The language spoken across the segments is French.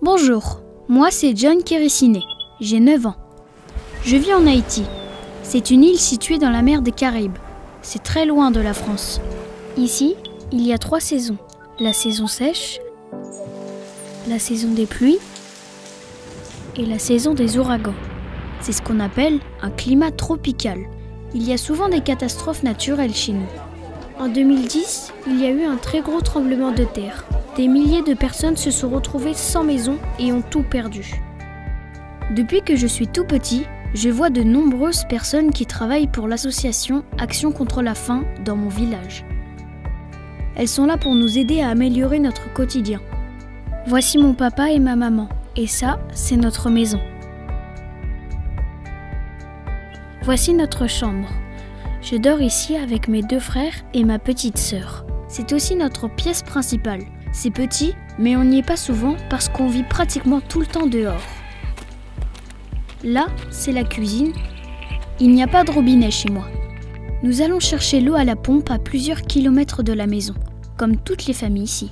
Bonjour, moi c'est John Kéréciné, j'ai 9 ans. Je vis en Haïti. C'est une île située dans la mer des Caraïbes. C'est très loin de la France. Ici, il y a 3 saisons. La saison sèche, la saison des pluies et la saison des ouragans. C'est ce qu'on appelle un climat tropical. Il y a souvent des catastrophes naturelles chez nous. En 2010, il y a eu un très gros tremblement de terre. Des milliers de personnes se sont retrouvées sans maison et ont tout perdu. Depuis que je suis tout petit, je vois de nombreuses personnes qui travaillent pour l'association Action contre la faim dans mon village. Elles sont là pour nous aider à améliorer notre quotidien. Voici mon papa et ma maman, et ça, c'est notre maison. Voici notre chambre. Je dors ici avec mes 2 frères et ma petite sœur. C'est aussi notre pièce principale. C'est petit, mais on n'y est pas souvent parce qu'on vit pratiquement tout le temps dehors. Là, c'est la cuisine. Il n'y a pas de robinet chez moi. Nous allons chercher l'eau à la pompe à plusieurs kilomètres de la maison, comme toutes les familles ici.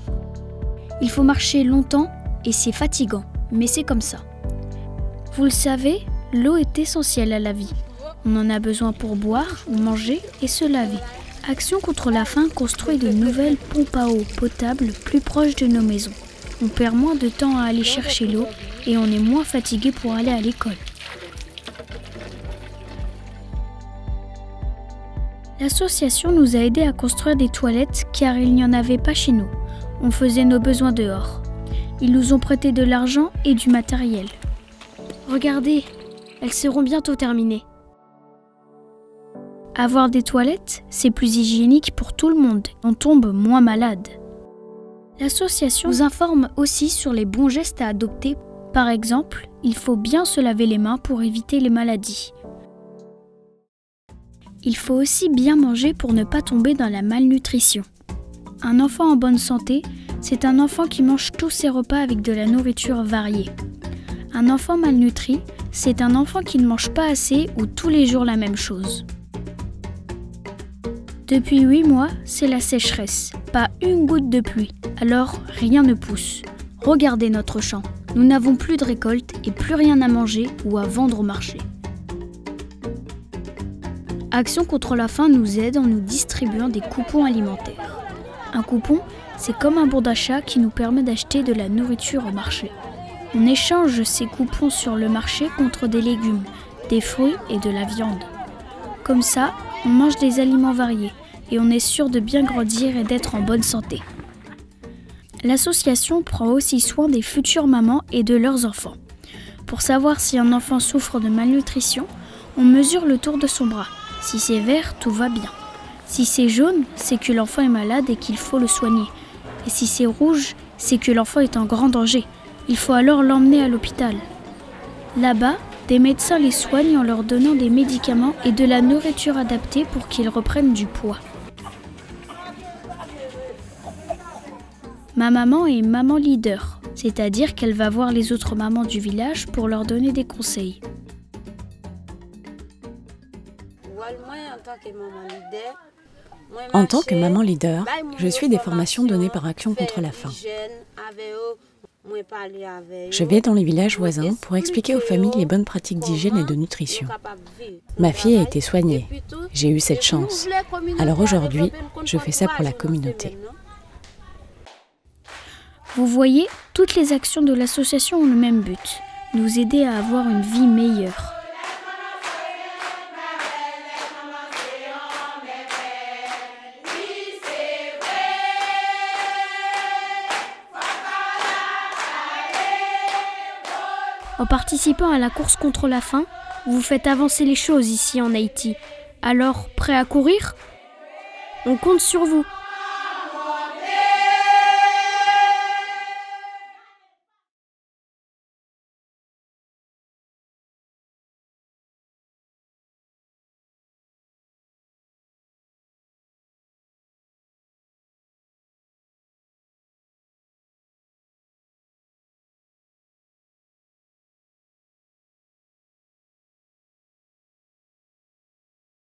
Il faut marcher longtemps et c'est fatigant, mais c'est comme ça. Vous le savez, l'eau est essentielle à la vie. On en a besoin pour boire, manger et se laver. Action contre la faim construit de nouvelles pompes à eau potables plus proches de nos maisons. On perd moins de temps à aller chercher l'eau et on est moins fatigué pour aller à l'école. L'association nous a aidés à construire des toilettes car il n'y en avait pas chez nous. On faisait nos besoins dehors. Ils nous ont prêté de l'argent et du matériel. Regardez, elles seront bientôt terminées. Avoir des toilettes, c'est plus hygiénique pour tout le monde. On tombe moins malade. L'association nous informe aussi sur les bons gestes à adopter. Par exemple, il faut bien se laver les mains pour éviter les maladies. Il faut aussi bien manger pour ne pas tomber dans la malnutrition. Un enfant en bonne santé, c'est un enfant qui mange tous ses repas avec de la nourriture variée. Un enfant malnutri, c'est un enfant qui ne mange pas assez ou tous les jours la même chose. Depuis 8 mois, c'est la sécheresse. Pas une goutte de pluie, alors rien ne pousse. Regardez notre champ. Nous n'avons plus de récolte et plus rien à manger ou à vendre au marché. Action contre la faim nous aide en nous distribuant des coupons alimentaires. Un coupon, c'est comme un bon d'achat qui nous permet d'acheter de la nourriture au marché. On échange ces coupons sur le marché contre des légumes, des fruits et de la viande. Comme ça, on mange des aliments variés et on est sûr de bien grandir et d'être en bonne santé. L'association prend aussi soin des futures mamans et de leurs enfants. Pour savoir si un enfant souffre de malnutrition, on mesure le tour de son bras. Si c'est vert, tout va bien. Si c'est jaune, c'est que l'enfant est malade et qu'il faut le soigner. Et si c'est rouge, c'est que l'enfant est en grand danger. Il faut alors l'emmener à l'hôpital. Là-bas, des médecins les soignent en leur donnant des médicaments et de la nourriture adaptée pour qu'ils reprennent du poids. Ma maman est maman leader, c'est-à-dire qu'elle va voir les autres mamans du village pour leur donner des conseils. En tant que maman leader, je suis des formations données par Action contre la faim. Je vais dans les villages voisins pour expliquer aux familles les bonnes pratiques d'hygiène et de nutrition. Ma fille a été soignée. J'ai eu cette chance. Alors aujourd'hui, je fais ça pour la communauté. Vous voyez, toutes les actions de l'association ont le même but, nous aider à avoir une vie meilleure. En participant à la course contre la faim, vous faites avancer les choses ici en Haïti. Alors, prêt à courir ? On compte sur vous.